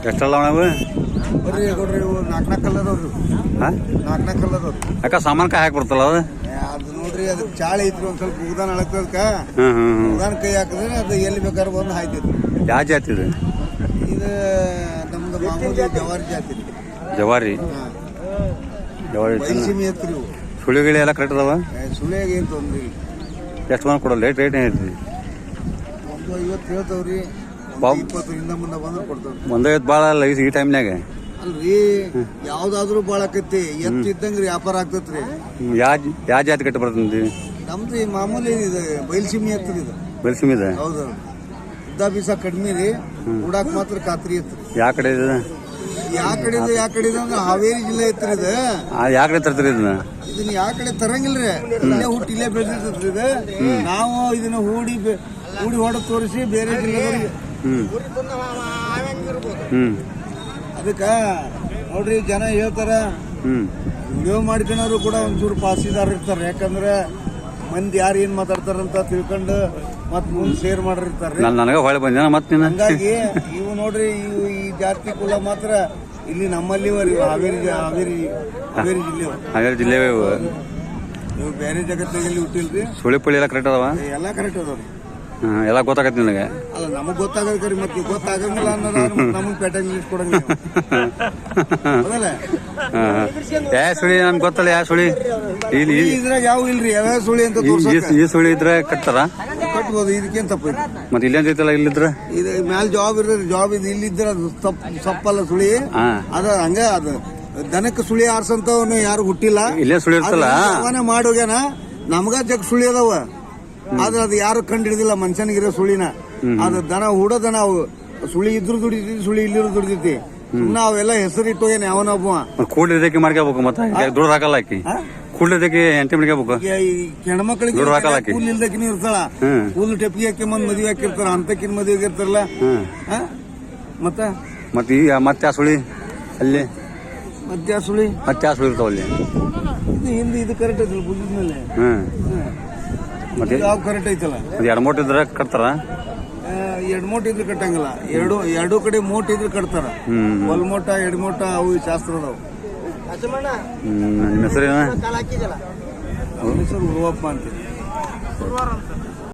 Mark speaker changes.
Speaker 1: ಎಷ್ಟಲ್ಲ ಅವು
Speaker 2: ಬರ್ರಿ ಕೊಡ್ರಿ ಇವು ನಾಲ್ಕು ಕಲ್ಲದವ್ರು
Speaker 1: ಹಾಂ
Speaker 2: ನಾಲ್ಕು ಕಲ್ಲದವ್ರು
Speaker 1: ಯಾಕ ಸಾಮಾನು ಕಾಯಿ ಹಾಕಿ ಬರ್ತಲ್ಲ ಅದು
Speaker 2: ಅದು ನೋಡ್ರಿ ಅದಕ್ಕೆ ಚಾಳಿ ಐತ್ರಿ ಒಂದ್ ಸ್ವಲ್ಪ ಉದಾನ ಅಳಕ್ತದಕ್ಕ
Speaker 1: ಹ್ಞೂ
Speaker 2: ಉದಾನ ಕೈ ಹಾಕಿದ್ರೆ ಅದು ಎಲ್ಲಿ ಬೇಕಾದ್ರೆ ಬಂದು ಹಾಯ್ತೈತಿ
Speaker 1: ಯಾವ ಜಾತಿ ಇದು
Speaker 2: ಇದು ನಮ್ದು ಮಾಮೂಲಿ ಜವಾರಿ ಜಾತಿ ರೀ
Speaker 1: ಜವಾರಿ
Speaker 2: ಹಾಂ
Speaker 1: ಜವಾರಿ
Speaker 2: ಬೈಸಿಮಿ ಎತ್ರಿ ಇವು
Speaker 1: ಸುಳಿಗಿಳಿ ಎಲ್ಲ ಕರೆಕ್ಟ್ ಅದಾವ
Speaker 2: ಸುಳಿಯಾಗ ಏನು ತೊಂದ್ರಿ
Speaker 1: ಎಷ್ಟು ಬಂದು ಕೊಡೋಲ್ಲ ರೇಟ್ ಏನು ಹೇಳ್ತೀವಿ
Speaker 2: ಒಂದು 50 ಹೇಳ್ತಾವ್ರಿ 20 ಹಿಂದ ಮುಂದೆ ಬಂದ್ರೆ ಕೊಡ್ತಾವ್ರಿ
Speaker 1: ಒಂದೇ ಭಾಳ ಅಲ್ಲ ಈ ಟೈಮ್ನಾಗ
Speaker 2: ಅಲ್ರಿ ಯಾವ್ದಾದ್ರು ಭಾಳ ಆಕೈತಿ ಎತ್ತು ಇದ್ದಂಗ್ರಿ ವ್ಯಾಪಾರ ಆಗ್ತೈತ್ರಿ
Speaker 1: ಯಾವ ಜಾತಿ ಕಟ್ಟಿ ಬರ್ತಂತಿ
Speaker 2: ನಮ್ದು ಈ ಮಾಮೂಲಿ ಇದು ಬೈಲ್ಸಿಮಿ ಎತ್ರಿ ಇದು
Speaker 1: ಬೆಳ್ಸಿಮಿದೆ
Speaker 2: ಹೌದು ಉದ್ದ ಬೀಸ ಕಡಿಮೆ ರೀ ಉಡಾಕ್ ಮಾತ್ರ ಖಾತ್ರಿ ಇತ್ತು
Speaker 1: ಯಾವ ಕಡೆ ಇದೆ
Speaker 2: ಯಾವ ಕಡೆ ಅಂದ್ರೆ ಹಾವೇರಿ ಜಿಲ್ಲೆ ಐತ್ರಿ ಇದು
Speaker 1: ಯಾವ ಕಡೆ ತರ್ತೀರಿ ಇದನ್ನ
Speaker 2: ಇದನ್ನ ಯಾವ ಕಡೆ ತರಂಗಿಲ್ರಿ ಇಲ್ಲೇ ಹುಟ್ಟಿ ಇಲ್ಲೇ ಬೆಳೆದಿರ್ತೈತ್ರಿ ಇದು ನಾವು ಇದನ್ನ ಹೂಡಿ ಹೊಡೆದು ತೋರಿಸಿ ಬೇರೆ ಜಿಲ್ಲೆದವ್ರಿಗೆ ಅದಕ್ಕ ನೋಡ್ರಿ ಜನ ಹೇಳ್ತಾರ ವಿಡಿಯೋ ಮಾಡ್ಕೊಳೋರು ಕೂಡ ಒಂಚೂರು ಪಾಸಿದಾರ ಇರ್ತಾರೆ ಯಾಕಂದ್ರೆ ಮಂದಿ ಯಾರು ಏನ್ ಮಾತಾಡ್ತಾರಂತ ತಿಳ್ಕೊಂಡು ಮತ್ ಮುಂದೆ ಶೇರ್ ಮಾಡಿರ್ತಾರೆ
Speaker 1: ನನಗೆ ಹೊಳೆ ಬಂದ ಮತ್ತೆ
Speaker 2: ಹಂಗಾಗಿ ಇವು ನೋಡ್ರಿ ಇವು ಈ ಜಾತಿ ಕುಲ ಮಾತ್ರ ಇಲ್ಲಿ ನಮ್ಮಲ್ಲಿ ಹಾವೇರಿ ಜಿಲ್ಲೆ ಇವು ಬೇರೆ ಜಗತ್ತಿನಲ್ಲಿ ಹುಟ್ಟಿಲ್ರಿ
Speaker 1: ಸುಳಿ ಪುಳಿ ಎಲ್ಲ ಕರೆಕ್ಟ್ ಅದಾವ
Speaker 2: ಎಲ್ಲ ಕರೆಕ್ಟ್ ಅದಾವ್ರಿ
Speaker 1: ಎಲ್ಲ ಗೊತ್ತಾಗತ್ತೆ ನನಗೆ
Speaker 2: ಅಲ್ಲ ನಮಗ್ ಗೊತ್ತಾಗದ್ರಿ ಮತ್ತೆ ಗೊತ್ತಾಗಂಗಿಲ್ಲ ಅನ್ನೋದು ನಮಗ್ ಪೇಟೆ ಲಿಸ್ಟ್ ಕೊಡಂಗಿಲ್ಲ ಹೌದಲ್ಲ
Speaker 1: ಯಾ ಸುಳಿ ನಮ್ಗೆ ಗೊತ್ತಲ್ಲ ಯಾವ ಸುಳಿ ಇಲ್ಲಿ
Speaker 2: ಇದ್ರಾಗ ಯಾವ ಇಲ್ರಿ ಯಾವ ಸುಳಿ ಅಂತ
Speaker 1: ಈ ಸುಳಿ ಇದ್ರೆ ಕಟ್ತಾರ
Speaker 2: ಕಟ್ಬೋದು ಇದಕ್ಕೇನ್ ತಪ್ಪೈತಿ
Speaker 1: ಮತ್ತೆ ಇಲ್ಲೇನ್ ಐತಲ್ಲ ಇಲ್ಲಿದ್ರ
Speaker 2: ಇದು ಮ್ಯಾಲ ಜಾಬ್ ಇರೋದು ಜಾಬ್ ಇದು ಇಲ್ಲಿದ್ರ ಅದು ಸಪ್ಪಲ್ಲ ಸುಳಿ ಅದ ಹಂಗ ಅದು ದನಕ್ಕೆ ಸುಳಿ ಆರ್ಸಂತವನು ಯಾರು ಹುಟ್ಟಿಲ್ಲ
Speaker 1: ಇಲ್ಲೇ ಸುಳಿ ಇರ್ತಲ್ಲ
Speaker 2: ಅವನೇ ಮಾಡೋಗ್ಯಾನ ನಮ್ಗ ಜಗ್ ಸುಳಿ ಅದಾವ ಆದ್ರೆ ಅದು ಯಾರು ಕಂಡು ಹಿಡಿದಿಲ್ಲ ಮನುಷ್ಯನಿಗಿರೋ ಸುಳಿನ ಅದು ದನ ಹೂಡೋದನ ಅವು ಸುಳಿ ಇದ್ರು ದುಡಿತೈತಿ ಸುಳಿ ಇಲ್ಲಿರು ದುಡಿತೈತಿ ಸುಮ್ಮನೆ ಅವೆಲ್ಲ ಹೆಸರಿಟ್ಟು ಏನ್ ಯಾವನೊಬ್ಬ
Speaker 1: ಕೂಡ್ಲಿದ್ದಕ್ಕೆ ಮಾಡ್ಕೋಬೇಕು ಮತ್ತೆ ದುಡ್ಡು ಹಾಕಲ್ಲ ಆಕಿ ಕೂಡ್ಲಿದ್ದಕ್ಕೆ ಎಂಟಿ ಮಾಡ್ಕೋಬೇಕು
Speaker 2: ಹೆಣ್ಮಕ್ಳಿಗೆ ಕೂಲ್ ಇಲ್ದಕ್ಕಿನ ಇರ್ತಾಳ ಕೂಲ್ ಟೆಪ್ಪಿಗೆ ಹಾಕಿ ಮದ್ವೆ ಹಾಕಿರ್ತಾರ ಅಂತಕ್ಕಿನ ಮದ್ವೆ ಆಗಿರ್ತಾರಲ್ಲ
Speaker 1: ಮತ್ತೆ ಈಗ ಮತ್ತೆ ಆ ಸುಳಿ ಅಲ್ಲಿ
Speaker 2: ಮತ್ತೆ ಆ ಸುಳಿ
Speaker 1: ಇರ್ತಾವ ಅಲ್ಲಿ
Speaker 2: ಇದು ಹಿಂದೆ ಇದು ಕರೆಕ್ಟ್ ಐತಲ್ಲ ಬುದ್ಧಿದ್ಮೇಲೆ
Speaker 1: ಮತ್ತೆ
Speaker 2: ಯಾವ ಕರೆಕ್ಟ್ ಐತಲ್ಲ
Speaker 1: ಎರಡು ಮೂಟೆ ಇದ್ರೆ ಕಟ್ತಾರ
Speaker 2: ಎರಡು ಮೋಟ ಇದ್ರೆ ಕಟ್ಟಂಗಿಲ್ಲ ಎರಡು ಕಡೆ ಮೋಟ ಇದ್ರೆ ಕಟ್ತಾರ ಒಲ್ ಮೋಟ ಎರಡು ಮೋಟ ಅವು ಶಾಸ್ತ್ರ ಅದಾವ
Speaker 1: ನಿಮ್ಮ ಹೆಸರೇನ
Speaker 2: ಹೆಸರು ಉರುವಪ್ಪ ಅಂತೀವಿ